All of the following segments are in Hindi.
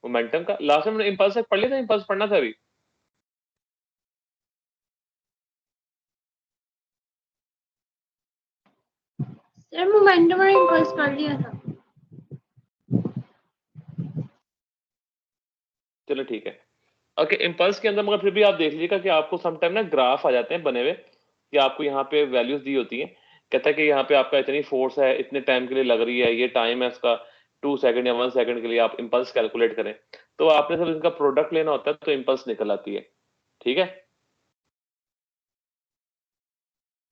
मोमेंटम का लास्ट में इंपल्स तक पढ़ लिया था, इंपल्स पढ़ना था अभी। सर मोमेंटम और इंपल्स पढ़ लिया था। चलो ठीक है। ओके, इंपल्स के अंदर मगर फिर भी आप देख लीजिएगा कि आपको समटाइम ना ग्राफ आ जाते हैं बने हुए, कि आपको यहाँ पे वैल्यूज दी होती हैं, कहता है कि यहाँ पे आपका इतनी फोर्स है, इतने टाइम के लिए लग रही है, ये टाइम है उसका 2 सेकंड या 1 सेकंड के लिए, आप इंपल्स कैलकुलेट करें। तो आपने सब इनका प्रोडक्ट लेना होता है तो इंपल्स निकल आती है। ठीक है,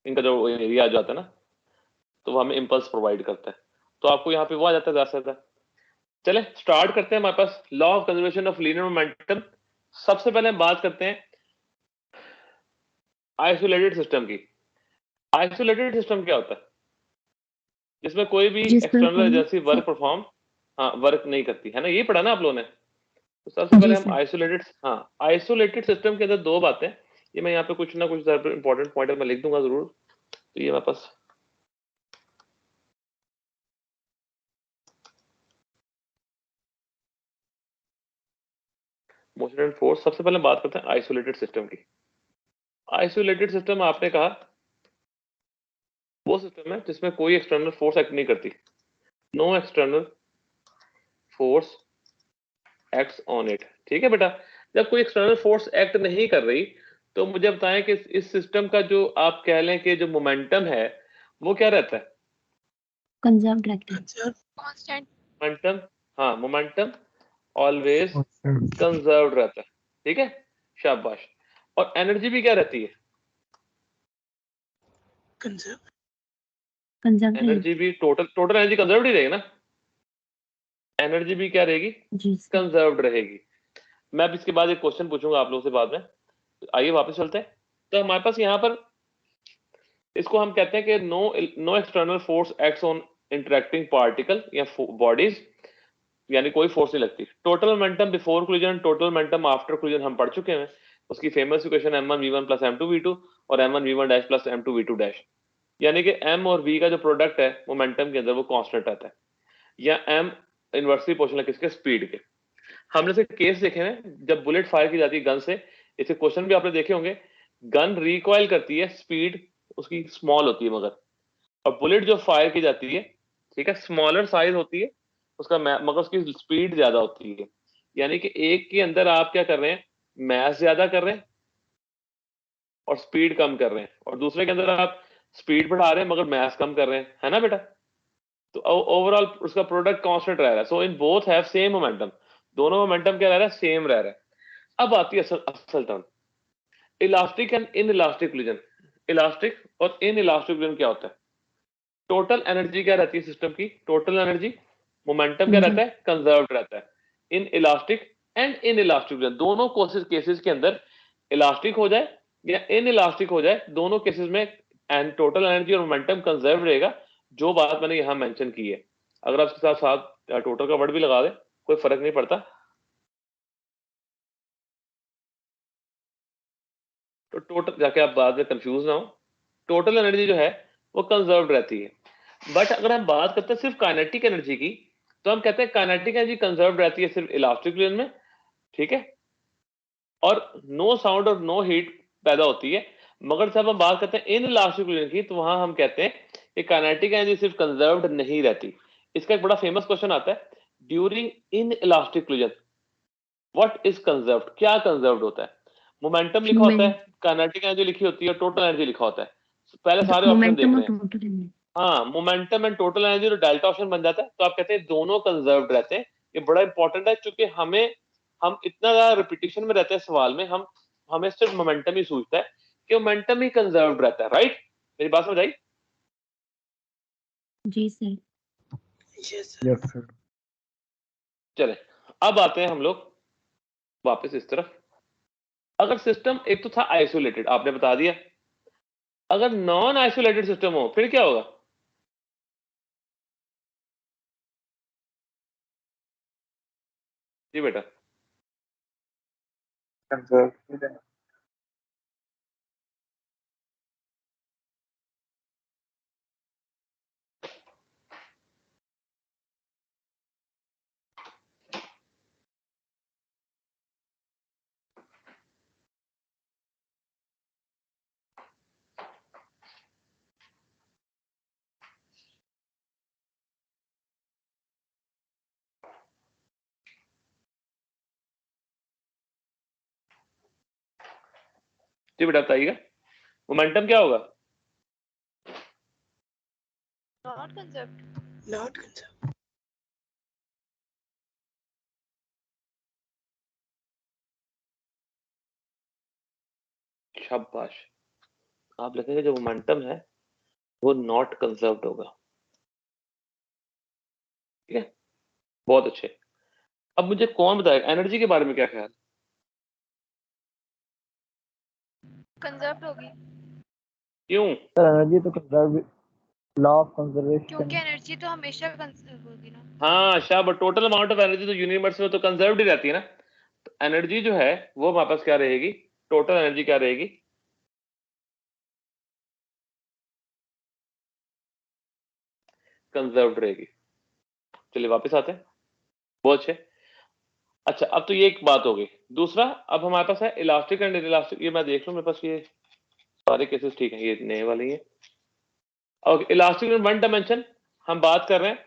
इनका जो एरिया आ जाता है ना, तो वो हमें इंपल्स प्रोवाइड करता है। तो आपको यहाँ पे वो आ जाता है ज्यादा से ज्यादा। चले स्टार्ट करते हैं। हमारे पास law of conservation of linear momentum. सबसे पहले हम बात करते हैं आइसोलेटेड सिस्टम की। आइसोलेटेड सिस्टम क्या होता है? जिसमें कोई भी जिसमें एक्सटर्नल कोई एजेंसी वर्क परफॉर्म, हाँ, वर्क नहीं करती है ना, ये पढ़ा ना आप लोगों ने। तो सबसे जी पहले हम सर। आइसोलेटेड, हाँ, आइसोलेटेड सिस्टम के अंदर दो बातें, ये मैं यहाँ पे कुछ ना कुछ इंपॉर्टेंट पॉइंट मैं लिख दूंगा जरूर। तो ये मेरे पास मोशन एंड फोर्स। सबसे पहले बात करते हैं आइसोलेटेड सिस्टम की। आइसोलेटेड सिस्टम आपने कहा वो सिस्टम है जिसमें कोई एक्सटर्नल फोर्स एक्ट नहीं करती। No external force acts on it. ठीक है बेटा, जब कोई एक्सटर्नल फोर्स एक्ट नहीं कर रही तो मुझे बताएं कि इस सिस्टम का जो आप कह लें कि जो मोमेंटम है वो क्या रहता है? कंजर्व रहता है। कांस्टेंट। मोमेंटम, हाँ, मोमेंटम ऑलवेज कंजर्व्ड रहता है। ठीक है, शाबाश। और एनर्जी भी क्या रहती है? कंजर्व एनर्जी रहेगी। भी टोटल टोटल एनर्जी कंजर्व्ड ही रहेगी ना। एनर्जी भी क्या रहेगी? जी सर। कंजर्व्ड रहेगी। मैं अब इसके बाद एक क्वेश्चन पूछूंगा आप लोगों से बाद में। आइए वापस चलते हैं। तो हमारे पास यहाँ पर इसको हम कहते हैं कि no external force acts on interacting particle या बॉडीज, यानी कोई फोर्स नहीं लगती। Total momentum before collision, total momentum after collision हम पढ़ चुके हैं। उसकी famous equation m1v1 plus m2v2 और m1v1 dash plus m2v2 dash, यानी कि m और v का जो प्रोडक्ट है मोमेंटम के अंदर वो कांस्टेंट रहता है, या m इनवर्सली प्रोपोर्शनल है किसके? स्पीड के। हमने से केस देखे हैं जब बुलेट फायर की जाती है गन से, इसके क्वेश्चन भी आपने देखे होंगे। गन रिकॉइल करती है, स्पीड उसकी स्मॉल होती है, और बुलेट जो फायर की जाती है, ठीक है, स्मॉलर साइज होती है उसका, मगर उसकी स्पीड ज्यादा होती है। यानी कि एक के अंदर आप क्या कर रहे हैं? मैस ज्यादा कर रहे हैं और स्पीड कम कर रहे हैं, और दूसरे के अंदर आप स्पीड बढ़ा रहे हैं मगर मैस कम कर रहे हैं, है ना बेटा? तो ओवरऑल उसका प्रोडक्ट कांस्टेंट रह रहा है। So in both have same momentum, दोनों मोमेंटम क्या रह रहा है? सेम रह रहा है। अब आती है असल असल term, elastic and in elastic collision. Elastic और इन इलास्टिक कोलिजन क्या होता है? टोटल एनर्जी क्या रहती है सिस्टम की? Total energy. मोमेंटम क्या रहता कंजर्व। है? कंजर्व्ड रहता है। In elastic and in elastic दोनों केसेस के अंदर इलास्टिक हो जाए या इन इलास्टिक हो जाए, दोनों केसेस में एंड टोटल एनर्जी और मोमेंटम कंजर्व रहेगा, जो बात मैंने यहां मेंशन की है। अगर आप इसके साथ साथ टोटल का वर्ड भी लगा दे कोई फर्क नहीं पड़ता। तो टोटल जाके आप बाद में कंफ्यूज ना हो, टोटल एनर्जी जो है वो कंजर्व रहती है। बट अगर हम बात करते हैं सिर्फ काइनेटिक एनर्जी की, तो हम कहते हैं काइनेटिक एनर्जी कंजर्व रहती है सिर्फ इलास्टिक रीजन में। ठीक है, और नो साउंड और नो हीट पैदा होती है। मगर जब हम बात करते हैं इन इलास्टिक रीजन की, तो वहां हम कहते हैं कि काइनेटिक एनर्जी सिर्फ कंजर्व्ड नहीं रहती। इसका एक बड़ा फेमस क्वेश्चन आता है, during in elastic collision what is conserved? क्या कंजर्व्ड होता है? मोमेंटम लिखा होता मोमेंट है, काइनेटिक एनर्जी लिखी होती है, टोटल एनर्जी लिखा होता है। पहले सारे ऑप्शन देख मोमेंटम और रहे हैं। Total energy. हाँ, मोमेंटम एंड टोटल एनर्जी, तो डेल्टा ऑप्शन बन जाता है, तो आप कहते हैं दोनों कंजर्व्ड रहते हैं। ये बड़ा इंपॉर्टेंट है क्योंकि हम इतना ज्यादा रिपीटिशन में रहते हैं सवाल में, हमें सिर्फ मोमेंटम ही सूझता है कि मोमेंटम ही कंजर्व्ड रहता है। राइट, मेरी बात समझ आई? जी सर। Yes sir. चले अब आते हैं हम लोग वापस इस तरफ। अगर सिस्टम एक तो था आइसोलेटेड, आपने बता दिया। अगर नॉन आइसोलेटेड सिस्टम हो फिर क्या होगा? जी बेटा। कंजर्व जी बेटा बताइएगा, मोमेंटम क्या होगा? Not conserved. Not conserved. शाबाश, आप लिखेंगे जो मोमेंटम है वो नॉट कंजर्व्ड होगा। ठीक है, बहुत अच्छे। अब मुझे कौन बताएगा एनर्जी के बारे में क्या ख्याल? कंजर्व्ड होगी क्यों? सर एनर्जी तो कंजर्व, लॉ ऑफ कंजर्वेशन। क्योंकि एनर्जी तो हमेशा कंजर्व होगी ना। हाँ शाबाश, टोटल अमाउंट ऑफ एनर्जी तो यूनिवर्स में तो कंजर्व्ड ही रहती है ना। तो एनर्जी जो है वो हमारे पास क्या रहेगी, टोटल एनर्जी क्या रहेगी? कंजर्व्ड रहेगी। चलिए वापस आते हैं, बहुत अच्छे। अच्छा अब तो ये एक बात हो गई। दूसरा अब हमारे पास है इलास्टिक एंड इलास्टिक। ये मैं देख लूं मेरे पास ये सारे केसेस ठीक है, ये नए वाले ही हैं। और इलास्टिक इन वन डायमेंशन हम बात कर रहे हैं।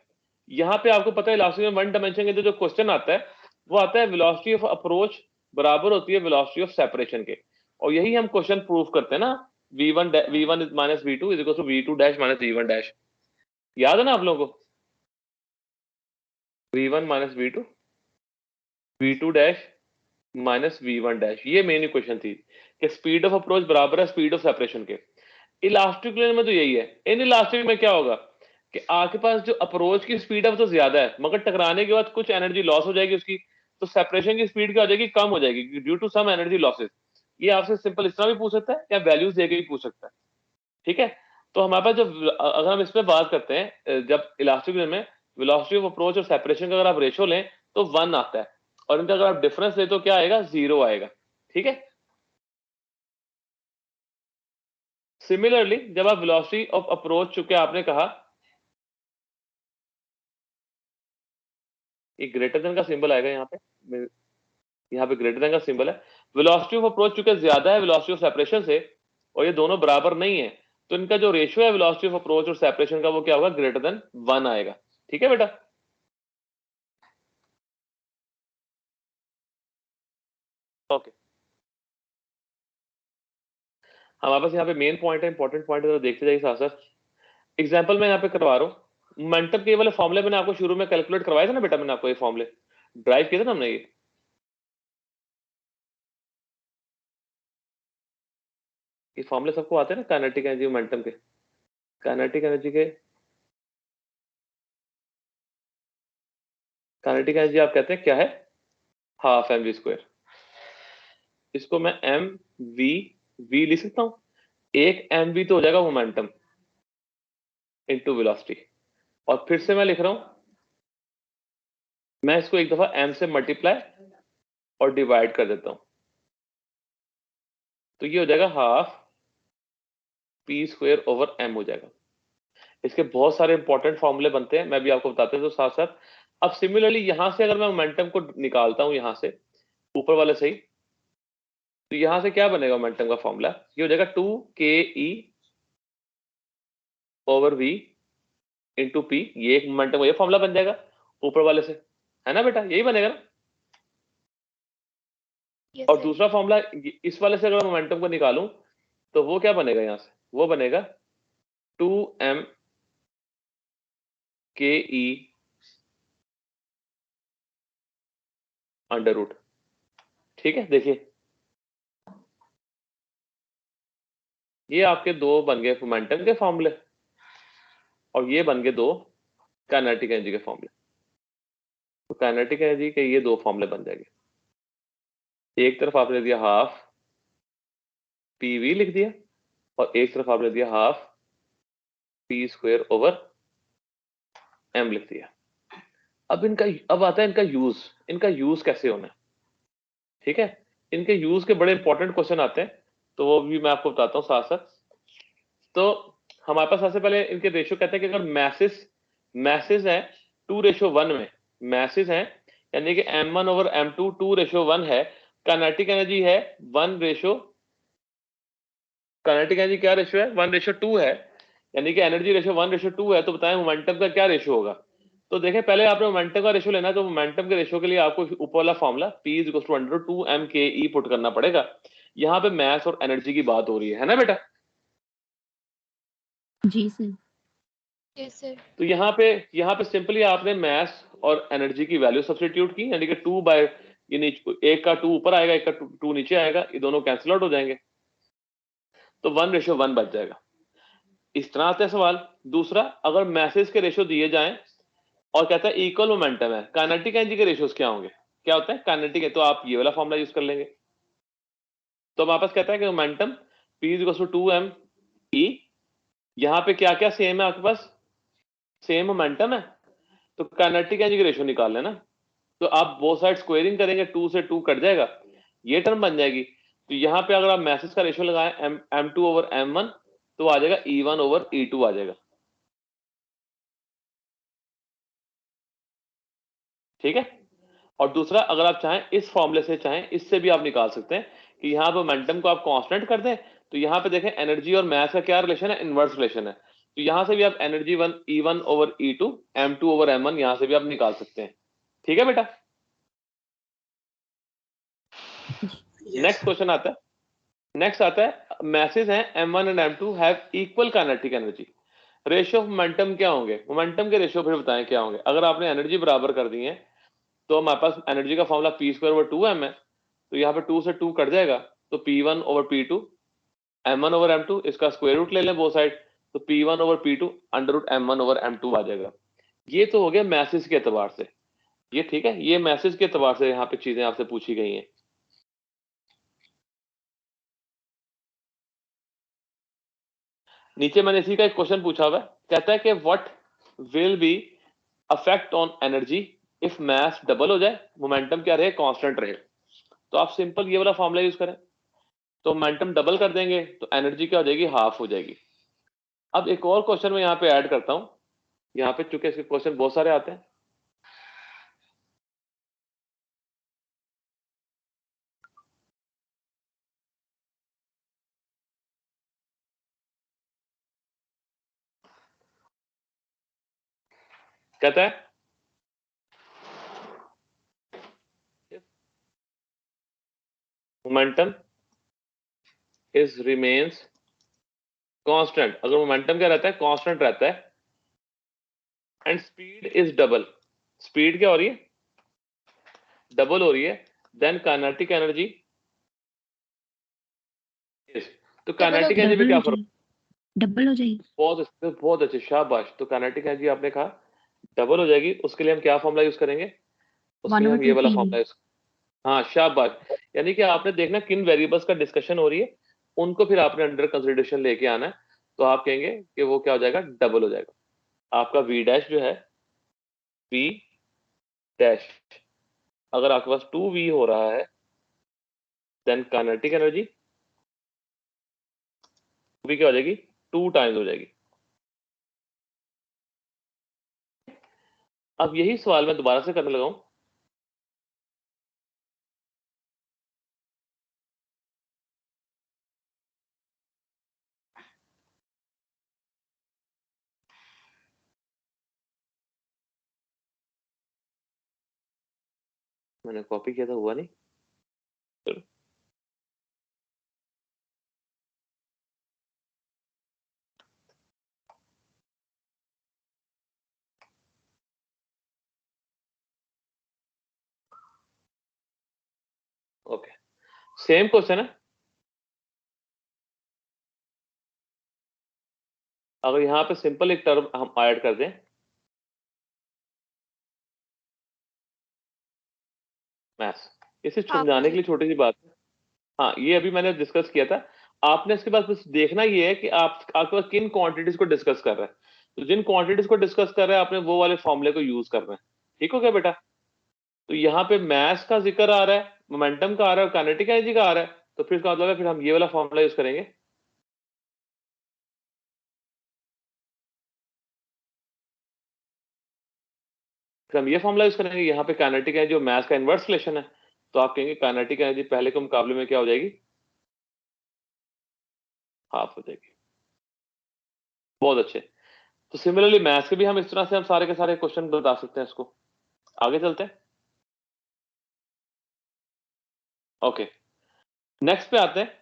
यहाँ पे आपको पता है इलास्टिक इन वन डायमेंशन के जो क्वेश्चन आता है वो आता है वेलोसिटी ऑफ अप्रोच बराबर होती है वेलोसिटी ऑफ सेपरेशन के, और यही हम क्वेश्चन प्रूव करते हैं ना, v1 minus v2 is equal to v2 dash minus v1 dash. याद है ना आप लोगों को? v1 minus v2, v2 dash minus v1 dash, ये मेन इक्वेशन थी कि स्पीड ऑफ अप्रोच बराबर है स्पीड ऑफ सेपरेशन के। इलास्टिक प्लेन में तो यही है। इन इलास्टिक में क्या होगा कि आपके पास जो अप्रोच की स्पीड है वो तो ज्यादा है, मगर टकराने के बाद कुछ एनर्जी लॉस हो जाएगी उसकी, तो सेपरेशन की स्पीड क्या हो जाएगी, कम हो जाएगी due to some energy losses. ये आपसे सिंपल इस तरह भी पूछ सकता है या वैल्यूज देके भी पूछ सकता है। ठीक है, तो हमारे पास जब अगर हम इसमें बात करते हैं, जब इलास्टिक प्लेन में वेलोसिटी ऑफ अप्रोच और सेपरेशन का अगर आप रेशो लें तो 1 आता है, और इनका अगर आप डिफरेंस ले तो क्या आएगा, 0 आएगा। ठीक है, सिमिलरली जब आप वेलोसिटी ऑफ अप्रोच चुके आपने कहा एक ग्रेटर देन का सिंबल आएगा यहाँ पे ग्रेटर देन का सिंबल है। वेलोसिटी ऑफ अप्रोच चूंकि ज्यादा है वेलोसिटी ऑफ सेपरेशन से और ये दोनों बराबर नहीं है, तो इनका जो रेशियो है वेलोसिटी ऑफ अप्रोच और सेपरेशन का वो क्या होगा, ग्रेटर देन 1 आएगा। ठीक है बेटा, ओके। हमारे पास यहाँ पे मेन पॉइंट है, इंपॉर्टेंट पॉइंट है, तो देखते जाइए साथ साथ। एग्जाम्पल मैं यहाँ पे करवा रहा हूँ। मोमेंटम के वाले फॉर्मुले मैंने आपको शुरू में कैलकुलेट करवाया था ना बेटा, मैंने आपको ये फॉर्मुले ड्राइव किए थे ना हमने। ये फॉर्मुले सबको आते हैं ना काइनेटिक एनर्जी मोमेंटम के। काइनेटिक एनर्जी आप कहते हैं क्या है, हाफ एम वी स्क्वायर। इसको मैं एम वी लिख सकता हूं, एक एम वी तो हो जाएगा मोमेंटम इनटू वेलोसिटी, और फिर से मैं लिख रहा हूं, मैं इसको एक दफा एम से मल्टीप्लाई और डिवाइड कर देता हूं, तो ये हो जाएगा half P square over M हो जाएगा। इसके बहुत सारे इंपॉर्टेंट फॉर्मूले बनते हैं, मैं भी आपको बताते हैं तो साथ साथ। अब सिमिलरली यहां से अगर मैं मोमेंटम को निकालता हूं यहां से ऊपर वाले से ही, तो यहां से क्या बनेगा मोमेंटम का फॉर्मूला, ये हो जाएगा 2ke over v into P. ये एक मोमेंटम का ये फॉर्मूला बन जाएगा ऊपर वाले से, है ना बेटा, यही बनेगा ना। Yes, और sir. दूसरा फॉर्मूला इस वाले से अगर मोमेंटम को निकालूं तो वो क्या बनेगा, यहां से वो बनेगा 2m के ई अंडर रूट। ठीक है, देखिए ये आपके दो बन गए मोमेंटम के फॉर्मूले, और ये बन गए दो काइनेटिक एनर्जी के फॉर्मूले। तो काइनेटिक एनर्जी के ये दो फॉर्मूले बन जाएंगे। एक तरफ आपने दिया हाफ पीवी लिख दिया, और एक तरफ आपने दिया half P square over M लिख दिया। अब आता है इनका यूज कैसे होना है। ठीक है, इनके यूज के बड़े इंपॉर्टेंट क्वेश्चन आते हैं, तो वो भी मैं आपको बताता हूँ साथ साथ। तो हमारे पास सबसे पहले इनके रेशियो कहते हैं कि अगर मैसेज है 2:1 में, मैसेज है यानी कि m1 ओवर m2 2:1 है, काइनेटिक एनर्जी है 1:, काइनेटिक एनर्जी क्या रेशियो है, 1:2 है, यानी कि एनर्जी रेशियो 1:2 है, तो बताएं मोमेंटम का क्या रेशियो होगा। तो देखें पहले आपने मोमेंटम का रेशियो लेना है, तो मोमेंटम के रेशियो के लिए आपको ऊपर वाला फॉर्मूला P = √2m के ई पुट करना पड़ेगा। यहाँ पे मास और एनर्जी की बात हो रही है ना बेटा? जी सर। Yes sir. तो यहाँ पे सिंपली आपने मास और एनर्जी की वैल्यू सब्स्टिट्यूट की, यानी कि 2 बाय एक का 2 ऊपर आएगा, एक का 2 नीचे आएगा, ये दोनों कैंसिल आउट हो जाएंगे, तो 1:1 बच जाएगा। इस तरह आता है सवाल। दूसरा, अगर मैसेज के रेशियो दिए जाएं और कहता है इक्वल मोमेंटम है, काइनेटिक एनर्जी के रेशियोज क्या होंगे? क्या होता है काइनेटिक है, तो आप ये वाला फॉर्मूला यूज कर लेंगे। तो हमारे पास कहता है कि मोमेंटम P = 2mE, यहां पे क्या क्या सेम है आपके पास? सेम मोमेंटम है, तो काइनेटिक एनर्जी की रेशियो निकाल लेना। तो आप बोथ साइड स्क्वायरिंग करेंगे, 2 से 2 कट जाएगा, ये टर्म बन जाएगी। तो यहां पे अगर आप मैसेज का रेशियो लगाएं m2/m1, तो आ जाएगा E1/E2 आ जाएगा। ठीक है। और दूसरा, अगर आप चाहें इस फॉर्मूले से चाहें इससे भी आप निकाल सकते हैं कि यहाँ पे मोमेंटम को आप कांस्टेंट कर दें, तो यहाँ पे देखें एनर्जी और मास का क्या रिलेशन है? इनवर्स रिलेशन है। तो यहां से भी आप एनर्जी E1/E2, m2/m1 यहां से भी आप निकाल सकते हैं। ठीक है बेटा? नेक्स्ट क्वेश्चन आता है। नेक्स्ट आता है, मैसेज हैं m1 and m2 have equal kinetic energy, ratio of momentum क्या होंगे? मोमेंटम के रेशियो फिर बताएं क्या होंगे। अगर आपने एनर्जी बराबर कर दी है, तो हमारे पास एनर्जी का फॉर्मूला P²/2m है, तो यहाँ पे 2 से 2 कट जाएगा, तो P1/P2, m1/m2, इसका स्क्वायर रूट ले लें बोथ साइड, तो P1/P2 √m1/m2 आ जाएगा। ये तो हो गया मैसेज के एतबार से, ये ठीक है, ये मैसेज के एतबार से यहाँ पे चीजें आपसे पूछी गई हैं। नीचे मैंने इसी का एक क्वेश्चन पूछा हुआ है, कहता है कि what will be affect on energy if mass double हो जाए, मोमेंटम क्या रहे? कांस्टेंट रहे। तो आप सिंपल ये वाला फॉर्मूला यूज करें, तो मोमेंटम डबल कर देंगे तो एनर्जी क्या हो जाएगी? हाफ हो जाएगी। अब एक और क्वेश्चन मैं यहाँ पे ऐड करता हूं, यहाँ पे चूंकि इसके क्वेश्चन बहुत सारे आते हैं। कहता है मोमेंटम इज रिमेन्स कांस्टेंट, अगर मोमेंटम क्या रहता है? कांस्टेंट रहता है, and speed is double, speed क्या हो रही है? डबल हो रही है, देन काइनेटिक एनर्जी इज, तो काइनेटिक एनर्जी में क्या फर्क? डबल हो जाएगी। बहुत अच्छे, शाबाश। तो काइनेटिक एनर्जी आपने कहा डबल हो जाएगी, उसके लिए हम क्या फॉर्मूला यूज करेंगे? उसके लिए हम ये वाला फॉर्मूला यूज, हाँ शाबाश। यानी कि आपने देखना किन वेरिएबल्स का डिस्कशन हो रही है, उनको फिर आपने अंडर कंसिडरेशन लेके आना है, तो आप कहेंगे कि वो क्या हो जाएगा? डबल हो जाएगा। आपका V डैश जो है, V डैश, अगर आपके पास 2V हो रहा है, देन काइनेटिक एनर्जी V क्या हो जाएगी? 2 टाइम्स हो जाएगी। अब यही सवाल मैं दोबारा से करने लगा हूं। मैंने कॉपी किया था, हुआ नहीं। चलो ओके, सेम क्वेश्चन है। अगर यहाँ पे सिंपल एक टर्म हम ऐड कर दें, मैथ्स, इसे समझाने के लिए छोटी सी बात है। हाँ, ये अभी मैंने डिस्कस किया था। आपने इसके बाद बस देखना ये है कि आपके पास किन क्वांटिटीज को डिस्कस कर रहे हैं, तो जिन क्वांटिटीज को डिस्कस कर रहे हैं आपने वो वाले फॉर्मूले को यूज करना है। ठीक हो गया बेटा? तो यहाँ पे मास का जिक्र आ रहा है, मोमेंटम का आ रहा है और काइनेटिक एनर्जी का आ रहा है, तो फिर इसका मतलब है फिर हम ये वाला फॉर्मूला यूज करेंगे। फिर हम ये फॉर्मूला यूज करेंगे। यहाँ पे काइनेटिक एनर्जी और मास का इनवर्स रिलेशन है, तो आप कहेंगे काइनेटिक एनर्जी पहले के मुकाबले में क्या हो जाएगी? हाफ हो जाएगी। बहुत अच्छे। तो सिमिलरली मैथ्स के भी हम इस तरह से हम सारे के सारे क्वेश्चन बता सकते हैं। इसको आगे चलते हैं। ओके, नेक्स्ट पे आते हैं।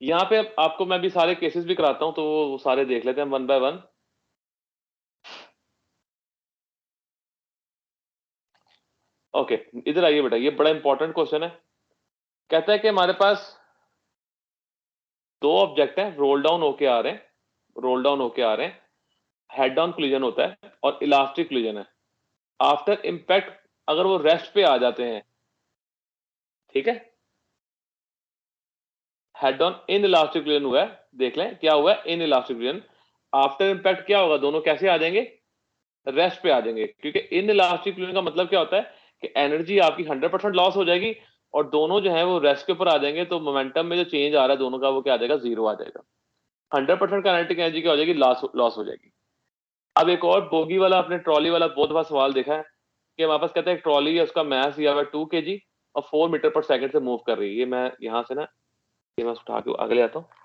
यहां पे आपको मैं भी सारे केसेस भी कराता हूं, तो वो सारे देख लेते हैं वन बाय वन। ओके, इधर आइए बेटा, ये बड़ा इंपॉर्टेंट क्वेश्चन है। कहता है कि हमारे पास दो ऑब्जेक्ट हैं, रोल डाउन होके आ रहे हैं, रोल डाउन होके आ रहे हैं, हेड डाउन कोलिजन होता है और इलास्टिक कोलिजन है। आफ्टर इंपैक्ट अगर वो रेस्ट पे आ जाते हैं, ठीक है, head on in elastic collision हुआ है, देख लें क्या हुआ है, in elastic collision. After impact क्या होगा, दोनों कैसे आ जाएंगे, रेस्ट पे आ जाएंगे, क्योंकि इन इलास्टिक कोलिजन का मतलब क्या होता है कि एनर्जी आपकी 100% लॉस हो जाएगी और दोनों जो है वो रेस्ट के ऊपर आ जाएंगे, तो मोमेंटम में जो चेंज आ रहा है दोनों का, वो क्या आ जाएगा, जीरो आ जाएगा। 100% काइनेटिक एनर्जी क्या हो जाएगी, लॉस हो जाएगी। अब एक और बोगी वाला, अपने ट्रॉली वाला बहुत बार सवाल देखा है कि हमारे पास कहते हैं एक ट्रॉली है, उसका मास दिया हुआ है 2 kg और 4 मीटर पर सेकंड से मूव कर रही है। ये मैं यहां से ना, ये मैं उठा के आगे ले आता हूं।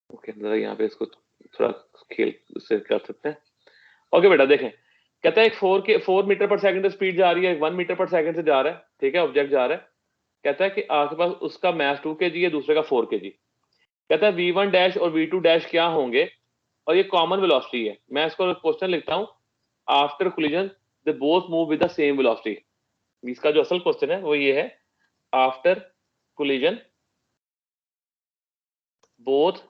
ओके, जरा यहाँ पे इसको थोड़ा खेल से कर सकते हैं। ओके बेटा देखें, कहता है एक 4 मीटर पर सेकंड से स्पीड जा रही है, 1 मीटर पर सेकंड से जा रहा है, ठीक है, ऑब्जेक्ट जा रहा है। कहता है कि आपके पास उसका मास 2 kg है, दूसरे का 4 kg। कहता है v1 डैश और v2 डैश क्या होंगे, और ये कॉमन वेलोसिटी है। मैं इसको क्वेश्चन लिखता हूं, after collision they both move with the same velocity. इसका जो असल क्वेश्चन है वो ये है, after collision both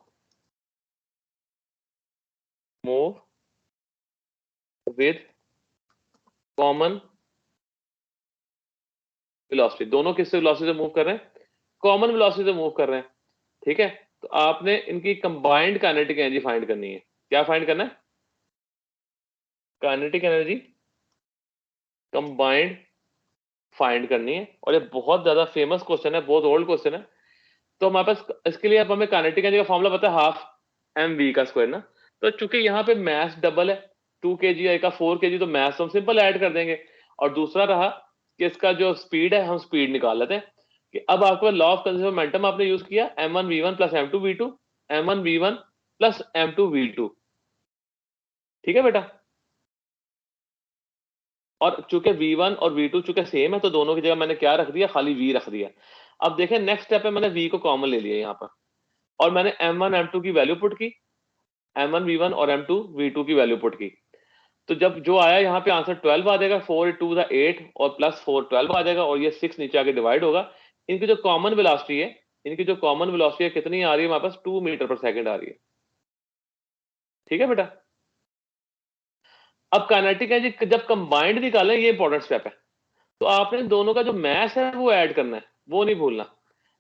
move with common velocity. दोनों किससे वेलोसिटी से मूव कर रहे हैं, कॉमन वेलोसिटी से मूव कर रहे हैं, ठीक है। तो आपने इनकी कंबाइंड काइनेटिक एनर्जी फाइंड करनी है। क्या फाइंड करना है, काइनेटिक एनर्जी कंबाइंड फाइंड करनी है। और ये बहुत ज्यादा फेमस क्वेश्चन है, बहुत ओल्ड क्वेश्चन है। तो हमारे पास इसके लिए अब हमें काइनेटिक एनर्जी का फॉर्मूला पता है, हाफ एम वी का स्क्वायर ना। तो चूंकि यहाँ पे मास डबल है, 2 kg का 4 kg, तो मास हम सिंपल ऐड कर देंगे। और दूसरा रहा कि इसका जो स्पीड है, हम स्पीड निकाल लेते हैं कि अब आपको लॉ ऑफ कंजर्वेटिव मोमेंटम आपने यूज किया, m1v1 plus m2v2, m1v1 plus m2v2, ठीक है बेटा। और चूंकि v1 और v2 चूंकि सेम है, तो दोनों की जगह मैंने क्या रख दिया, खाली v रख दिया। अब देखें नेक्स्ट स्टेप है, मैंने v को कॉमन ले लिया यहाँ पर, और मैंने m1 m2 की वैल्यू पुट की, m1 v1 और m2 v2 की वैल्यू पुट की। तो जब जो आया यहाँ पे आंसर 12 आ जाएगा, 4 2 8 और प्लस 4 12 आ जाएगा, और ये 6 नीचे आके डिवाइड होगा। इनकी जो कॉमन वेलोसिटी है, इनकी जो कॉमन वेलोसिटी है कितनी आ रही है हमारे पास, 2 मीटर पर सेकंड आ रही है, ठीक है बेटा। अब काइनेटिक एनर्जी जब कंबाइंड निकालें, ये इंपॉर्टेंट स्टेप है। तो आपने दोनों का जो मास है वो ऐड करना है, वो नहीं भूलना।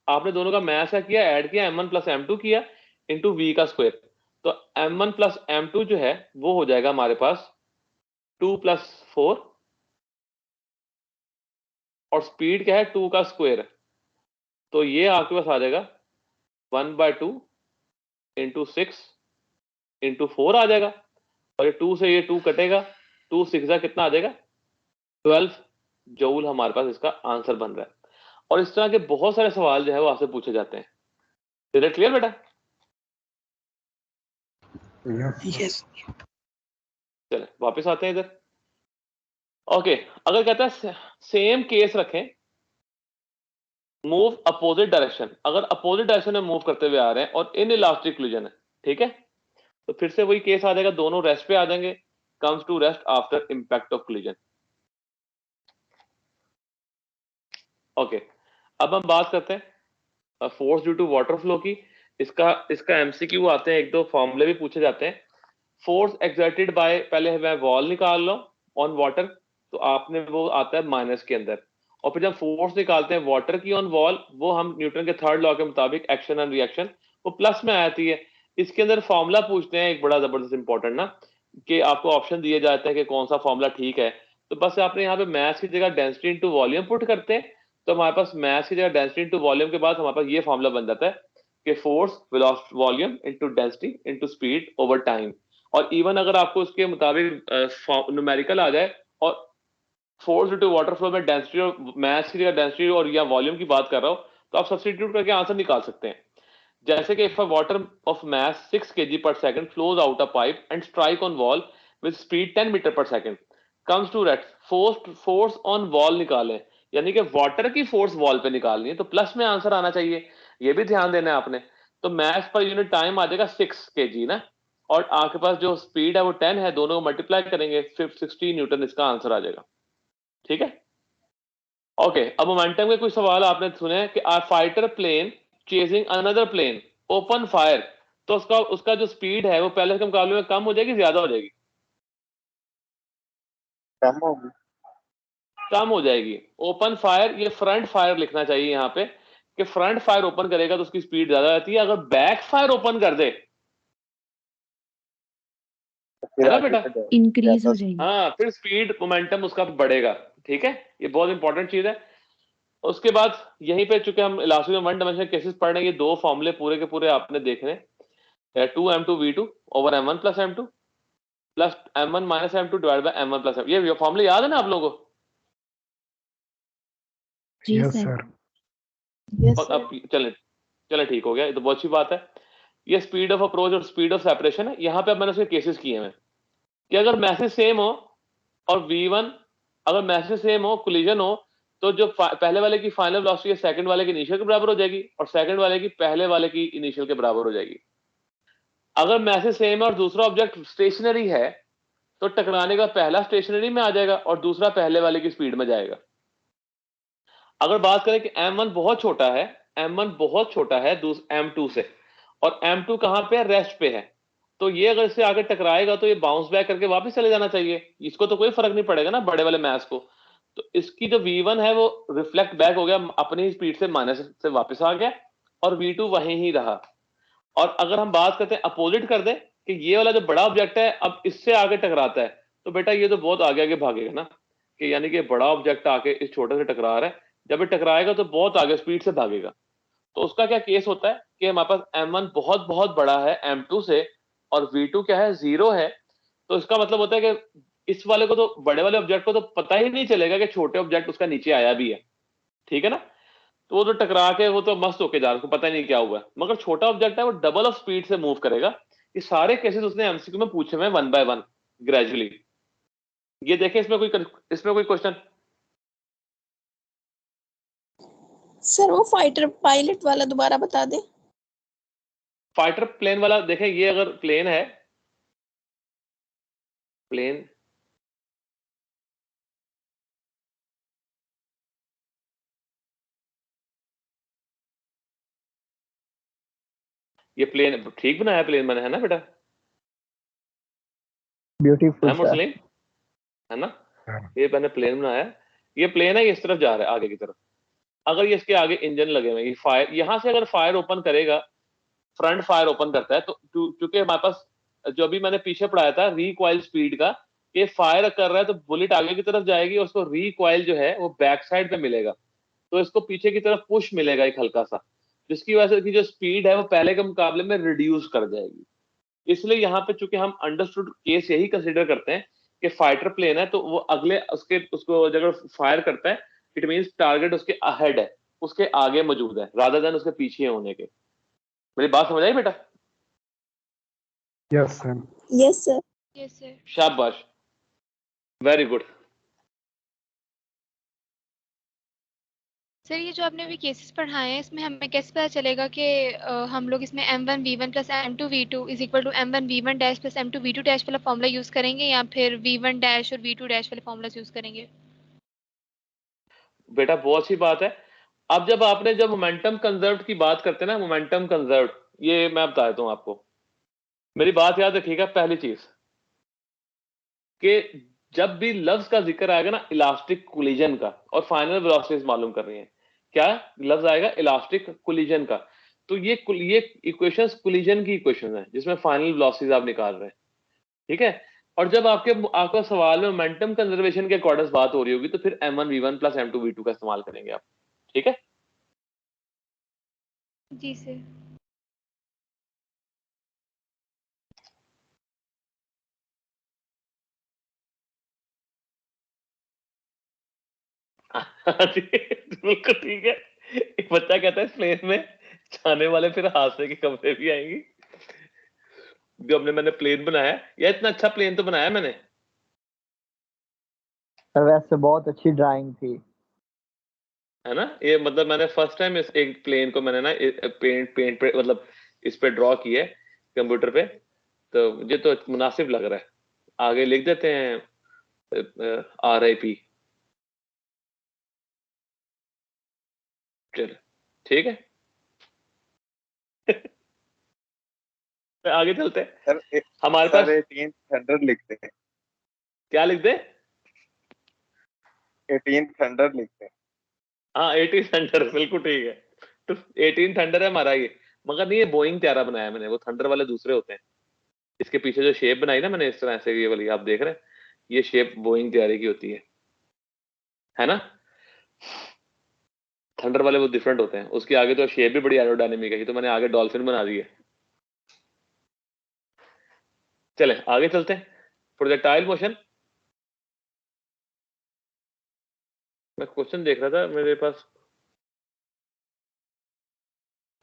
आपने दोनों का मास क्या किया, ऐड किया, m1 प्लस m2 किया इंटू v का स्क्वायर। तो m1 प्लस m2 जो है वो हो जाएगा हमारे पास 2 प्लस 4, और स्पीड क्या है, 2 का स्क्वायर। तो ये आपके पास आ जाएगा 1/2 इंटू 6 इंटू 4 आ जाएगा, और ये 2 से ये 2 कटेगा, 2 6 कितना आ जाएगा, 12 जूल हमारे पास इसका आंसर बन रहा है। और इस तरह के बहुत सारे सवाल जो है वो आपसे पूछे जाते हैं। इज इट क्लियर बेटा? यस। चले वापस आते हैं इधर। ओके, अगर कहता है सेम केस रखें, मूव अपोजिट डायरेक्शन, अगर अपोजिट डायरेक्शन में मूव करते हुए आ रहे हैं और इन इलास्टिक कोलिजन है, ठीक है, तो फिर से वही केस आ जाएगा, दोनों रेस्ट पे आ जाएंगे, comes to rest after impact of collision. Okay, अब हम बात करते हैं force due to water flow की। इसका एमसीक्यू आते हैं, एक दो फॉर्मूले भी पूछे जाते हैं। फोर्स एक्सर्टेड बाय, पहले मैं वॉल निकाल लो ऑन वाटर, तो आपने वो आता है माइनस के अंदर। और फिर जब फोर्स निकालते हैं वाटर की ऑन वॉल, वो हम न्यूटन के थर्ड लॉ के मुताबिक एक्शन एंड रिएक्शन, वो प्लस में आती है। इसके अंदर फॉर्मूला पूछते हैं एक बड़ा जबरदस्त इंपॉर्टेंट ना, कि आपको ऑप्शन दिए जाते हैं कि कौन सा फॉर्मूला ठीक है। तो बस आपने यहाँ पे मास की जगह डेंसिटी इनटू वॉल्यूम पुट करते हैं, तो हमारे पास मास की जगह डेंसिटी इनटू वॉल्यूम के बाद हमारे पास ये फॉर्मूला बन जाता है कि force volume into density into speed over time, और इवन अगर आपको उसके मुताबिक न्यूमेरिकल आ जाए और फोर्स टू वाटर फ्लो में डेंसिटी और मास की डेंसिटी और या वॉल्यूम की बात कर रहा हूं, तो आप सब्स्टिट्यूट करके आंसर निकाल सकते हैं। जैसे कि if a water of mass 6 kg per second flows out a pipe and strike on wall with speed 10 metre per second comes to rest, force on wall निकालें, यानी कि वाटर की फोर्स वॉल पे निकालनी है, तो प्लस में आंसर आना चाहिए, ये भी ध्यान देना है आपने। तो मास पर यूनिट टाइम आ जाएगा 6 kg ना, और आपके पास जो स्पीड है वो 10 है, दोनों को मल्टीप्लाई करेंगे 16 न्यूटन, इसका आंसर आ जाएगा। ठीक है, ओके। अब मोमेंटम के कुछ सवाल आपने सुने कि a fighter plane chasing another plane open fire, तो उसका जो स्पीड है वो पहले के मुकाबले में कम हो जाएगी, ज्यादा हो जाएगी? कम होगी। कम हो जाएगी। ओपन फायर, ये फ्रंट फायर लिखना चाहिए यहाँ पे कि फ्रंट फायर ओपन करेगा तो उसकी स्पीड ज्यादा रहती है, अगर बैक फायर ओपन कर दे, है ना बेटा, इंक्रीज हो जाएगी। हाँ, फिर स्पीड मोमेंटम उसका बढ़ेगा। ठीक है, ये बहुत इंपॉर्टेंट चीज है। उसके बाद यहीं पे चूंकि हम इलास्टिक में वन डायमेंशनल केसेस पढ़ रहे हैं, ये दो फॉर्मूले पूरे के पूरे आपने देखने, 2m2v2 over m1 plus m2 plus m1 minus m2 divide by m1 plus m, ये फॉर्मूले याद है ना आप लोगों को? जी सर। अब चले ठीक हो गया, ये तो बहुत अच्छी बात है। ये स्पीड ऑफ अप्रोच और स्पीड ऑफ सेपरेशन है। यहाँ पे अब मैंने उसके केसेस किए हैं कि अगर मैसेज सेम हो और v1, अगर मैसेज सेम हो, कोलिजन हो, तो जो पहले वाले की फाइनल वेलोसिटी सेकंड वाले की इनिशियल के बराबर हो जाएगी और सेकंड वाले की पहले वाले की इनिशियल के बराबर हो जाएगी। अगर मैसेज सेम है और दूसरा ऑब्जेक्ट स्टेशनरी है, तो टकराने का पहला स्टेशनरी में आ जाएगा और दूसरा पहले वाले की स्पीड में जाएगा। अगर बात करें कि m1 बहुत छोटा है, m1 बहुत छोटा है m2 से, और m2 कहां पे है? रेस्ट पे है, तो ये अगर इससे आगे टकराएगा तो ये बाउंस बैक करके वापस चले जाना चाहिए, इसको तो कोई फर्क नहीं पड़ेगा ना बड़े वाले मैस को। तो इसकी जो v1 है वो रिफ्लेक्ट बैक हो गया, अपनी स्पीड से माइनस से वापस आ गया, और v2 वहीं ही रहा। और अगर हम बात करते हैं अपोजिट कर दे कि ये वाला जो बड़ा ऑब्जेक्ट है अब इससे आगे टकराता है, तो बेटा ये तो बहुत आगे आगे भागेगा ना, कि यानी कि बड़ा ऑब्जेक्ट आके इस छोटे से टकरा रहा है, जब ये टकराएगा तो बहुत आगे स्पीड से भागेगा। तो उसका क्या केस होता है कि हमारे पास m1 बहुत बहुत बड़ा है m2 से, और v2 क्या है? 0 है। तो इसका मतलब होता है कि इस वाले को, तो बड़े वाले ऑब्जेक्ट को तो पता ही नहीं चलेगा कि छोटे ऑब्जेक्ट उसका नीचे आया भी है। ठीक है ना, तो वो तो टकरा के वो तो मस्त होके जा रहा है, उसको पता ही नहीं क्या हुआ, मगर छोटा ऑब्जेक्ट है वो डबल ऑफ स्पीड से मूव करेगा। ये सारे केसेस उसने एमसीक्यू में पूछे हुए 1 by 1 ग्रेजुअली। ये देखें, इसमें कोई क्वेश्चन? सर वो फाइटर पायलट वाला दोबारा बता दे। फाइटर प्लेन वाला देखें, ये अगर प्लेन है, प्लेन ये प्लेन ठीक बनाया, प्लेन बना है ना बेटा, ब्यूटीफुल है मुस्लिम, है ना? ये मैंने प्लेन बनाया, ये प्लेन है, ये इस तरफ जा रहा है आगे की तरफ। अगर ये इसके आगे इंजन लगे हुए, ये फायर, यहां से अगर फायर ओपन करेगा, फ्रंट फायर ओपन करता है, तो क्योंकि हमारे पास जो अभी मैंने पीछे पढ़ाया था रिकॉइल स्पीड का, ये फायर कर रहा है तो बुलेट आगे की तरफ जाएगी और उसको रिकॉइल जो है वो बैक साइड पे मिलेगा, तो इसको पीछे की तरफ पुश मिलेगा एक हल्का सा, जिसकी वजह से की जो स्पीड है वो पहले के मुकाबले में रिड्यूस कर जाएगी। इसलिए यहाँ पे चूंकि हम अंडरस्टूड केस यही कंसिडर करते हैं कि फाइटर प्लेन है, तो वो अगले उसको जब फायर करता है, इट मींस टारगेट उसके अहेड है, उसके आगे मौजूद है, रादर देन उसके पीछे होने के। मेरी बात समझ आई बेटा? Yes sir. Yes sir. Yes sir. शाबाश, वेरी गुड। सर ये जो आपने अभी केसेस पढ़ाए हैं, इसमें हमें कैसे पता चलेगा कि हम लोग इसमें m1 v1 plus m2 v2 is equal to m1 v1 dash plus m2 v2 dash वाला फॉर्मूला यूज करेंगे या फिर v1 डैश और v2 डैश वाले फॉर्मूलास यूज करेंगे? बेटा बहुत सी बात है। अब जब मोमेंटम कंजर्व की बात करते हैं ना, मोमेंटम कंजर्व, ये मैं बता देता हूं आपको, मेरी बात याद रखिएगा। पहली चीज कि जब भी लफ्ज का जिक्र आएगा ना इलास्टिक कोलिजन का, और फाइनल वेलोसिटीज मालूम कर रही हैं, क्या लफ्ज आएगा? इलास्टिक कोलिजन का। तो ये इक्वेशंस कोलिजन की इक्वेशंस हैं जिसमें फाइनल वेलोसिटीज आप निकाल रहे हैं। ठीक है, और जब आपका सवाल में मोमेंटम कंजर्वेशन के अकॉर्डिंग बात हो रही होगी, तो फिर m1 v1 plus m2 v2 का इस्तेमाल करेंगे आप। ठीक है, जी सर। हाँ जी, बिल्कुल ठीक है। एक बच्चा कहता है प्लेन में जाने वाले फिर हादसे की खबरें भी आएंगी। जो मैंने प्लेन बनाया या इतना अच्छा प्लेन तो बनाया मैंने। सर वैसे बहुत अच्छी ड्राइंग थी। है ना, ये मतलब मैंने फर्स्ट टाइम इस एक प्लेन को मैंने ना पेंट पे मतलब इस पे ड्रॉ किया है कंप्यूटर पे, तो मुझे तो मुनासिब लग रहा है। आगे लिख देते हैं RIP। चलो ठीक है। आगे चलते हैं। सर हमारे सर पास 18th थंडर लिखते हैं। क्या लिख दे? 18th थंडर लिखते हैं। हाँ 18 थंडर, बिल्कुल ठीक है। तो 18 थंडर है हमारा ये, मगर नहीं ये बोइंग त्यारा बनाया मैंने, वो थंडर वाले दूसरे होते हैं। इसके पीछे जो शेप बनाई ना मैंने इस तरह से, ये वाली आप देख रहे हैं, ये शेप बोइंग त्यारे की होती है ना। थंडर वाले वो डिफरेंट होते हैं, उसके आगे तो शेप भी बड़ी एरोडायनेमिक है, तो मैंने आगे डॉल्फिन बना दी है। चले आगे चलते हैं। प्रोजेक्टाइल मोशन, मैं क्वेश्चन देख रहा था मेरे पास।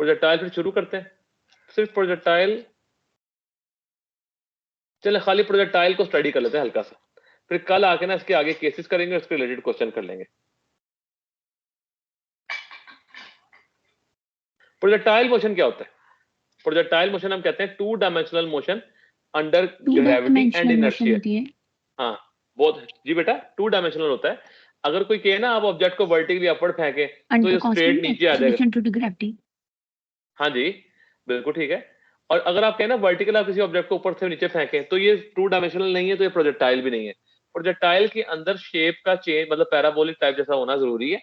प्रोजेक्टाइल फिर शुरू करते हैं, सिर्फ प्रोजेक्टाइल। चले खाली प्रोजेक्टाइल को स्टडी कर लेते हैं हल्का सा, फिर कल आके ना इसके आगे केसेस करेंगे, उसके रिलेटेड क्वेश्चन कर लेंगे। प्रोजेक्टाइल मोशन क्या होता है? प्रोजेक्टाइल मोशन हम कहते हैं two dimensional motion under to gravity and dimensional motion inertia. होती है। हाँ बहुत जी बेटा, टू डायमेंशनल होता है। अगर कोई कहे ना आप ऑब्जेक्ट को वर्टिकली अपवर्ड फेंके तो अंडर ये स्ट्रेट कांस्टेंट नीचे आ जाएगा। Acceleration due to gravity. हाँ जी बिल्कुल ठीक है। और अगर आप कहें ना वर्टिकल आप किसी ऑब्जेक्ट को ऊपर से नीचे फेंकें तो ये टू डायमेंशनल नहीं है, तो ये प्रोजेक्टाइल भी नहीं है। प्रोजेक्टाइल के अंदर शेप का चेंज मतलब पैराबोलिक टाइप जैसा होना जरूरी है।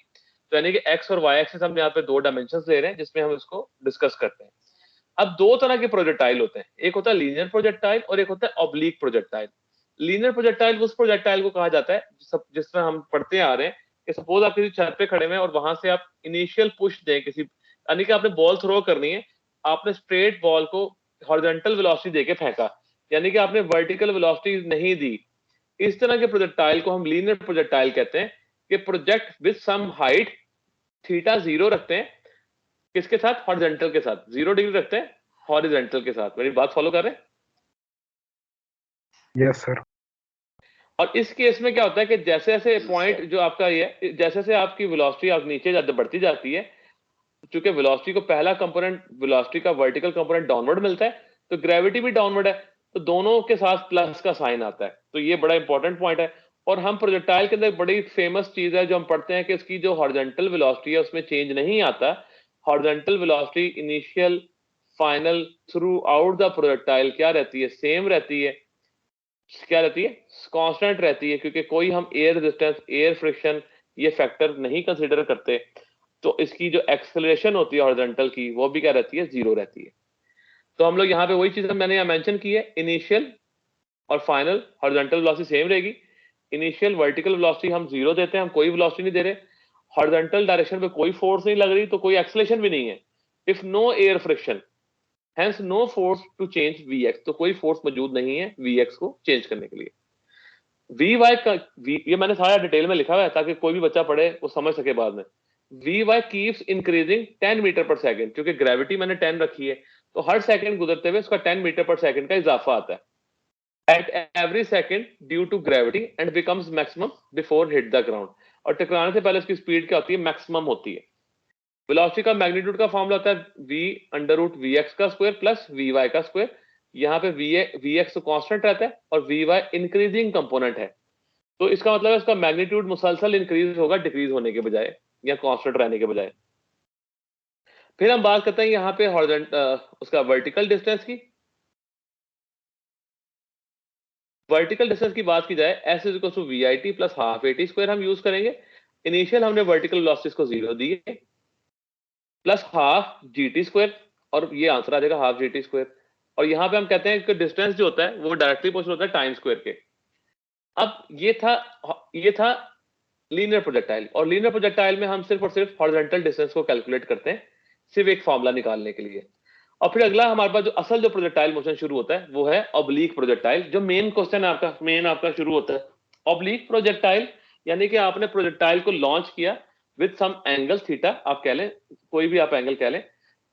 तो यानी कि एक्स और वाई एक्सिस हम यहाँ पे दो डायमेंशन ले रहे हैं जिसमें हम इसको डिस्कस करते हैं। अब दो तरह के प्रोजेक्टाइल होते हैं, एक होता है लीनियर प्रोजेक्टाइल और एक होता है ऑब्लिक प्रोजेक्टाइल। लीनियर प्रोजेक्टाइल उस प्रोजेक्टाइल को कहा जाता है जिस तरह हम पढ़ते आ रहे हैं कि सपोज आप किसी छत पे खड़े हुए हैं और वहां से आप इनिशियल पुश दें किसी, यानी कि आपने बॉल थ्रो करनी है, आपने स्ट्रेट बॉल को हॉरिजॉन्टल वेलोसिटी देके फेंका, यानी कि आपने वर्टिकल वेलोसिटी नहीं दी। इस तरह के प्रोजेक्टाइल को हम लीनियर प्रोजेक्टाइल कहते हैं कि project with some height theta 0 रखते हैं, किसके साथ? हॉरिजॉन्टल के साथ, 0 डिग्री रखते हैं हॉरिजॉन्टल के साथ। मेरी बात फॉलो कर रहे हैं? Yes sir. और इस केस में क्या होता है कि जैसे जैसे पॉइंट जो आपका ये जैसे जैसे आपकी वेलोसिटी आप नीचे बढ़ती जाती है, क्योंकि वेलोसिटी को पहला कंपोनेंट वेलोसिटी का वर्टिकल कंपोनेंट डाउनवर्ड मिलता है, तो ग्रेविटी भी डाउनवर्ड है, तो दोनों के साथ प्लस का साइन आता है। तो ये बड़ा इंपॉर्टेंट पॉइंट है। और हम प्रोजेक्टाइल के अंदर बड़ी फेमस चीज है जो हम पढ़ते हैं कि इसकी जो हॉरिजॉन्टल वेलोसिटी है उसमें चेंज नहीं आता। Horizontal velocity initial final through out the projectile क्या रहती है? सेम रहती है। क्या रहती है? कांस्टेंट रहती है, क्योंकि कोई हम एयर रेजिस्टेंस एयर फ्रिक्शन ये फैक्टर नहीं कंसीडर करते। तो इसकी जो एक्सेलरेशन होती है हॉरिजॉन्टल की वो भी क्या रहती है? 0 रहती है। तो हम लोग यहाँ पे वही चीज मैंने यहाँ मेंशन की है, इनिशियल और फाइनल हॉरिजॉन्टल वेलोसिटी सेम रहेगी। इनिशियल वर्टिकल वेलोसिटी हम 0 देते हैं, हम कोई वेलोसिटी नहीं दे रहे। हॉरिजॉन्टल डायरेक्शन पे कोई फोर्स नहीं लग रही तो कोई एक्सेलरेशन भी नहीं है। If no air friction hence no force to change Vx, तो कोई फोर्स मौजूद नहीं है Vx को चेंज करने के लिए। Vy का ये मैंने सारा डिटेल में लिखा हुआ है ताकि कोई भी बच्चा पढ़े वो समझ सके बाद में। Vy keeps increasing 10 meter per second, क्योंकि ग्रेविटी मैंने 10 रखी है, तो हर सेकंड गुजरते हुए उसका 10 मीटर पर सेकंड का इजाफा आता है at every second due to gravity and becomes maximum before hit the ground. और टकराने से पहले उसकी स्पीड क्या होती है? मैक्सिमम होती है। वेलोसिटी का मैग्नीट्यूड का फॉर्मूला होता है v अंडर रूट vx का स्क्वायर प्लस vy का स्क्वायर। यहाँ पे vx तो कांस्टेंट रहता है और vy इंक्रीजिंग कंपोनेंट है, तो इसका मतलब है उसका मैग्नीट्यूड मुसलसल इंक्रीज होगा डिक्रीज होने के बजाय या कांस्टेंट रहने के बजाय। फिर हम बात करते हैं यहाँ पे उसका वर्टिकल डिस्टेंस की। वर्टिकल डिस्टेंस की बात की जाए s is equal to VIT plus half AT square हम यूज करेंगे। इनिशियल हमने वर्टिकल वेलोसिटीज को 0 दिए प्लस हाफ GT स्क्वायर, और ये आंसर आ जाएगा हाफ GT स्क्वायर। और यहाँ पे हम कहते हैं कि डिस्टेंस जो होता है वो डायरेक्टली प्रोपोर्शनल होता है टाइम स्क्वायर के। अब ये था लीनियर प्रोजेक्टाइल, और लीनियर प्रोजेक्टाइल में हम सिर्फ और सिर्फ हॉरिजॉन्टल डिस्टेंस को कैलकुलेट करते हैं सिर्फ एक फॉर्मूला निकालने के लिए। और फिर अगला हमारे पास जो असल जो प्रोजेक्टाइल मोशन शुरू होता है वो है ऑब्लिक प्रोजेक्टाइल, जो मेन क्वेश्चन है आपका, मेन आपका शुरू होता है। ऑब्लिक प्रोजेक्टाइल यानी कि आपने प्रोजेक्टाइल को लॉन्च किया विद सम एंगल थीटा, आप कह लें कोई भी आप एंगल कह लें,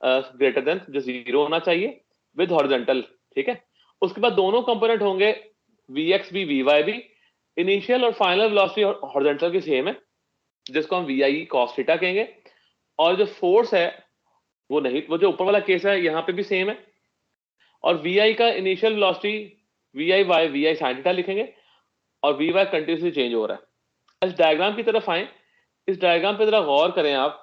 ग्रेटर देन जो 0 होना चाहिए विद हॉरिजॉन्टल, ठीक है। उसके बाद दोनों कंपोनेंट होंगे Vx भी Vy भी, इनिशियल और फाइनल वेलोसिटी हॉरिजॉन्टल की सेम है जिसको हम VI cos थीटा कहेंगे, और जो फोर्स है वो नहीं, वो जो ऊपर वाला केस है यहाँ पे भी सेम है, और VI का initial velocity VI by VI sin theta लिखेंगे और Vy कंटिन्यूसली चेंज हो रहा है। इस डायग्राम की तरफ आए, इस डायग्राम पे जरा गौर करें आप।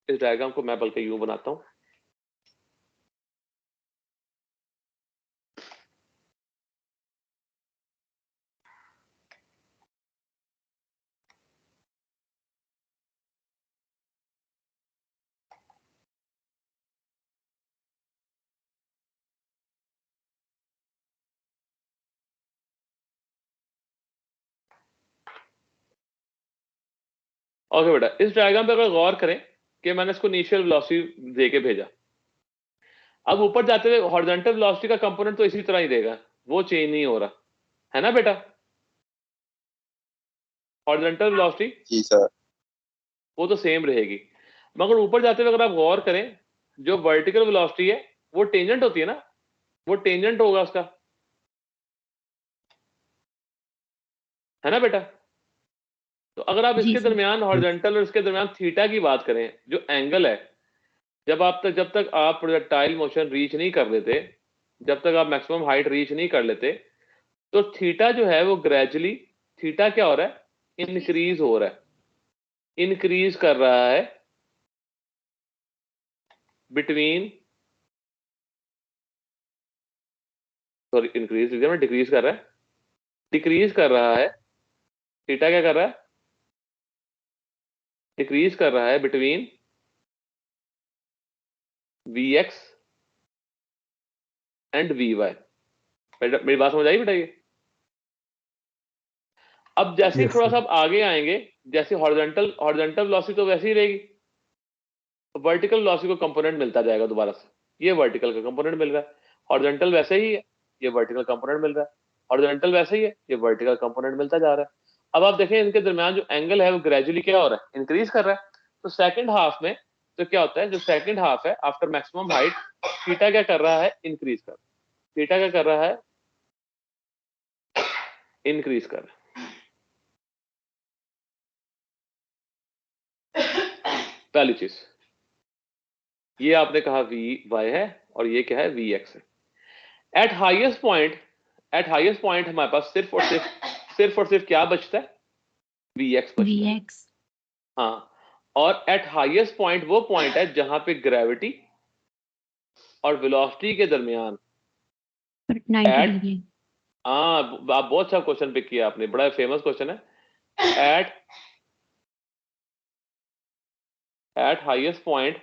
इस डायग्राम को मैं बल्कि यूं बनाता हूं, ओके बेटा। इस डायग्राम पे अगर गौर करें कि मैंने इसको इनिशियल वेलोसिटी दे के भेजा, अब ऊपर जाते हुए हॉरिजॉन्टल वेलोसिटी का कंपोनेंट तो इसी तरह ही देगा, वो चेंज नहीं हो रहा है ना बेटा। हॉरिजॉन्टल वेलोसिटी जी सर। वो तो सेम रहेगी, मगर ऊपर जाते हुए अगर आप गौर करें जो वर्टिकल वेलोसिटी है वो टेंजेंट होती है ना, वो टेंजेंट होगा उसका, है ना बेटा। तो अगर आप जी इसके सर। दरमियान हॉरिजॉन्टल और इसके दरमियान थीटा की बात करें, जो एंगल है, जब तक आप प्रोजेक्टाइल मोशन रीच नहीं कर लेते, जब तक आप मैक्सिमम हाइट रीच नहीं कर लेते, तो थीटा जो है वो ग्रेजुअली, थीटा क्या हो रहा है, इंक्रीज हो रहा है, इंक्रीज कर रहा है बिटवीन, सॉरी इंक्रीज में डिक्रीज कर रहा है, डिक्रीज कर रहा है, थीटा क्या कर रहा है, डिक्रीज कर रहा है बिटवीन Vx एंड Vy। मेरी बात समझ आई बेटा ये। अब जैसे ही Yes, थोड़ा sir. सा आप आगे आएंगे, जैसे हॉरिजॉन्टल वेलोसिटी तो वैसे ही रहेगी, वर्टिकल वेलोसिटी को कंपोनेंट मिलता जाएगा दोबारा से, ये वर्टिकल का कंपोनेंट मिल रहा है, हॉरिजॉन्टल वैसे ही है, ये वर्टिकल कंपोनेंट मिल रहा है, हॉरिजॉन्टल वैसे ही है, ये वर्टिकल कंपोनेंट मिलता जा रहा है। अब आप देखें इनके दरमियान जो एंगल है वो ग्रेजुअली क्या हो रहा है, इंक्रीज कर रहा है। तो सेकंड हाफ में तो क्या होता है, जो सेकंड हाफ है आफ्टर मैक्सिमम हाइट, थीटा क्या कर रहा है, इंक्रीज कर, थीटा क्या कर रहा है, इंक्रीज कर रहा है। पहली चीज ये आपने कहा Vy है और ये क्या है, Vx है। एट हाईएस्ट पॉइंट हमारे पास सिर्फ और सिर्फ क्या बचता है, Vx बचता है। Vx. हाँ, और एट हाईएस्ट पॉइंट वो पॉइंट है जहां पे ग्रेविटी और वेलोसिटी के दरमियान But 90 एट, degree. हाँ आप बहुत अच्छा क्वेश्चन पिक किया आपने, बड़ा फेमस क्वेश्चन है। एट हाईएस्ट पॉइंट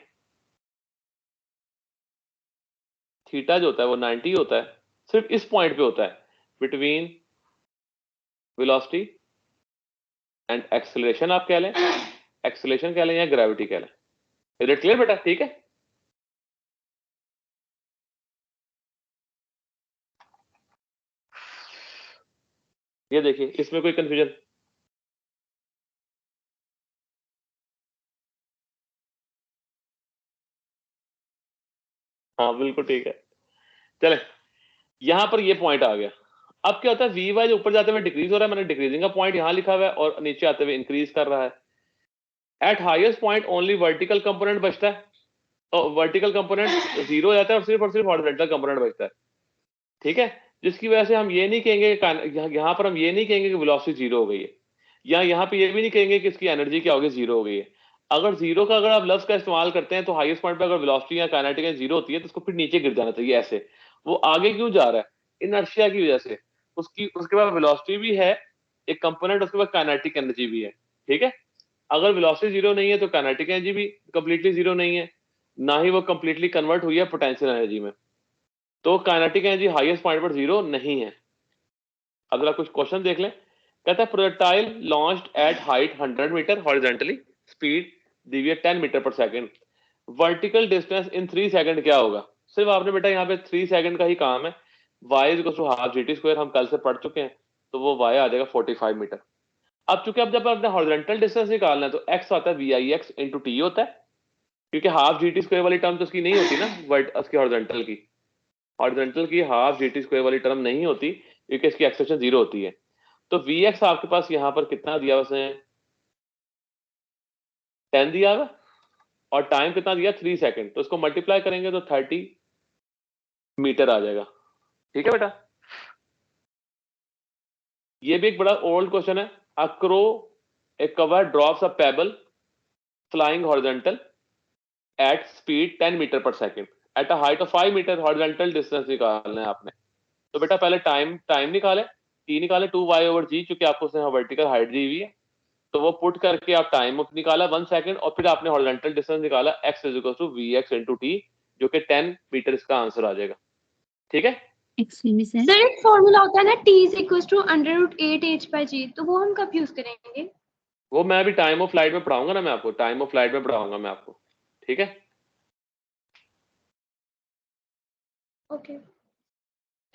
थीटा जो होता है वो 90 होता है, सिर्फ इस पॉइंट पे होता है, बिटवीन वेलोसिटी एंड एक्सेलरेशन, आप कह लें एक्सेलरेशन कह लें या ग्रेविटी कह लें। इज इट क्लियर बेटा, ठीक है। ये देखिए इसमें कोई कंफ्यूजन, हाँ बिल्कुल ठीक है। चले यहां पर ये पॉइंट आ गया। अब क्या होता है, वी वाई ऊपर जाते हुए डिक्रीज हो रहा है, मैंने डिक्रीजिंग का पॉइंट यहां लिखा हुआ है, और नीचे आते हुए इंक्रीज कर रहा है। Eight highest point only vertical component बचता है, तो वर्टिकल कंपोनेंट जीरो हो जाता है और सिर्फ हॉरिजॉन्टल कंपोनेंट बचता है, ठीक है। जिसकी वजह से हम ये नहीं कहेंगे, यहां पर हम ये नहीं कहेंगे कि वेलोसिटी जीरो हो गई है, या यहाँ पे ये भी नहीं कहेंगे कि इसकी एनर्जी क्या होगी, जीरो हो गई है। अगर जीरो का अगर आप लफ्ज का इस्तेमाल करते हैं तो हाईएस्ट पॉइंट पे अगर वेलोसिटी या काइनेटिक जीरो होती है तो उसको फिर नीचे गिर जाना चाहिए ऐसे। वो आगे क्यों जा रहा है, इनर्शिया की वजह से, उसके बाद वेलोसिटी भी है एक कंपोनेंट, उसके बाद काइनेटिक एनर्जी भी है, ठीक है। अगर वेलोसिटी जीरो नहीं है तो काइनेटिक एनर्जी भी कंप्लीटली जीरो नहीं है, ना ही वो कंप्लीटली कन्वर्ट हुई है पोटेंशियल एनर्जी में, तो काइनेटिक एनर्जी हाईएस्ट पॉइंट पर जीरो नहीं है। अब जरा कुछ क्वेश्चन देख लें। कहता है projectile launched at height 100 meter horizontally, speed deviate 10 meter per second, vertical distance in 3 second क्या होगा। सिर्फ आपने बेटा यहाँ पे 3 सेकंड का ही काम है, y is equal to half gt square, हम कल से पढ़ चुके हैं, तो वो y आ जाएगा 45 मीटर। अब चूंकि अब जब आपने हॉरिजॉन्टल डिस्टेंस निकालना है तो x आता है VIX इंटू टी होता है, क्योंकि हाफ GT स्क्वायर वाली टर्म तो उसकी नहीं होती ना, उसकी हॉरिजॉन्टल की हाफ GT स्क्वायर वाली टर्म नहीं होती, क्योंकि इसकी एक्सप्रेशन 0 होती है। तो VX आपके पास यहाँ पर कितना दिया उसने, 10 दिया हुआ, और टाइम कितना दिया 3 सेकंड, तो इसको मल्टीप्लाई करेंगे तो 30 मीटर आ जाएगा। ठीक है बेटा, ये भी एक बड़ा ओल्ड क्वेश्चन है। A crow a cover drops a pebble flying horizontal at speed 10 meter per second at a height of 5 meter, horizontal distance निकालना है आपने। तो बेटा पहले टाइम निकाले, टी निकाले 2y/g, चूंकि आपको उसने वर्टिकल हाइट दी हुई है, तो वो पुट करके आप टाइम निकाला 1 सेकंड, और फिर आपने हॉरिजॉन्टल डिस्टेंस निकाला x = vx * t, जो कि 10 मीटर इसका आंसर आ जाएगा। ठीक है, एक्सक्यूज मी सर, सर एक फॉर्मूला होता है ना t √8h/g, तो वो हम कब यूज करेंगे? वो मैं अभी टाइम ऑफ फ्लाइट में पढ़ाऊंगा ना, मैं आपको टाइम ऑफ फ्लाइट में पढ़ाऊंगा मैं आपको। ठीक है, ओके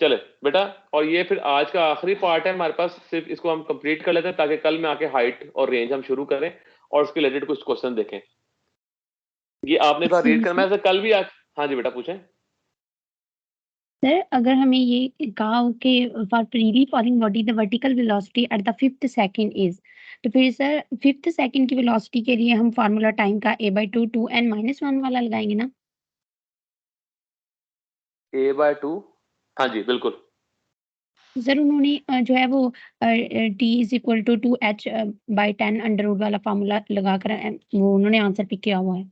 चले बेटा, और ये फिर आज का आखिरी पार्ट है हमारे पास, सिर्फ इसको हम कंप्लीट कर लेते हैं ताकि कल में आके हाइट और रेंज हम शुरू करें और उसके रिलेटेड कुछ क्वेश्चन देखें। ये आपने तो रीड करना है, कल भी हाँ जी बेटा पूछें। सर अगर हमें ये कहा हो कि for freely falling body the vertical velocity at the 5th second is, तो फिर सर 5th सेकंड की वेलोसिटी के लिए हम फार्मूला टाइम का a/2 2n-1 वाला लगाएंगे ना? a/2, हाँ जी बिल्कुल। सर उन्होंने जो है वो t = 2h/10 अंडर रूट वाला फार्मूला लगाकर वो उन्होंने आंसर पिक किया हुआ है।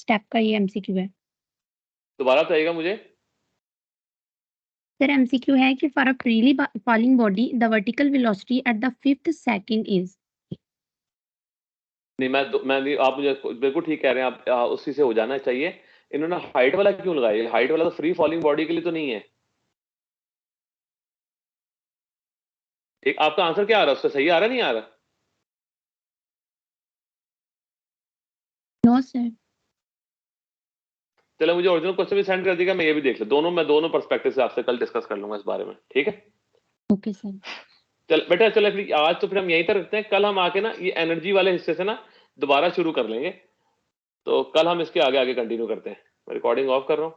स्टेप का ये MCQ है। दोबारा बताइएगा मुझे। सर MCQ है कि for a freely falling body the vertical velocity at the 5th second is. नहीं मैं नहीं, आप मुझे बिल्कुल ठीक कह रहे हैं आप, उसी से हो जाना चाहिए। इन्होंने हाइट वाला क्यों लगाया? हाइट वाला तो फ्री फॉलिंग बॉडी के लिए तो नहीं है। ठीक, आपका आंसर क्या आ रहा है, उससे सही आ रहा नहीं आ रहा? No sir. चलो मुझे ओरिजिनल क्वेश्चन भी सेंड कर दीजिएगा, मैं ये भी देख लूं, मैं दोनों पर्सपेक्टिव से आपसे कल डिस्कस कर लूंगा इस बारे में। ठीक है, ओके सर। चल बेटा, चलो फिर आज तो फिर हम यहीं तक रखते हैं। कल हम आके ना ये एनर्जी वाले हिस्से से ना दोबारा शुरू कर लेंगे, तो कल हम इसके आगे आगे कंटिन्यू करते हैं। मैं रिकॉर्डिंग ऑफ कर रहा हूँ।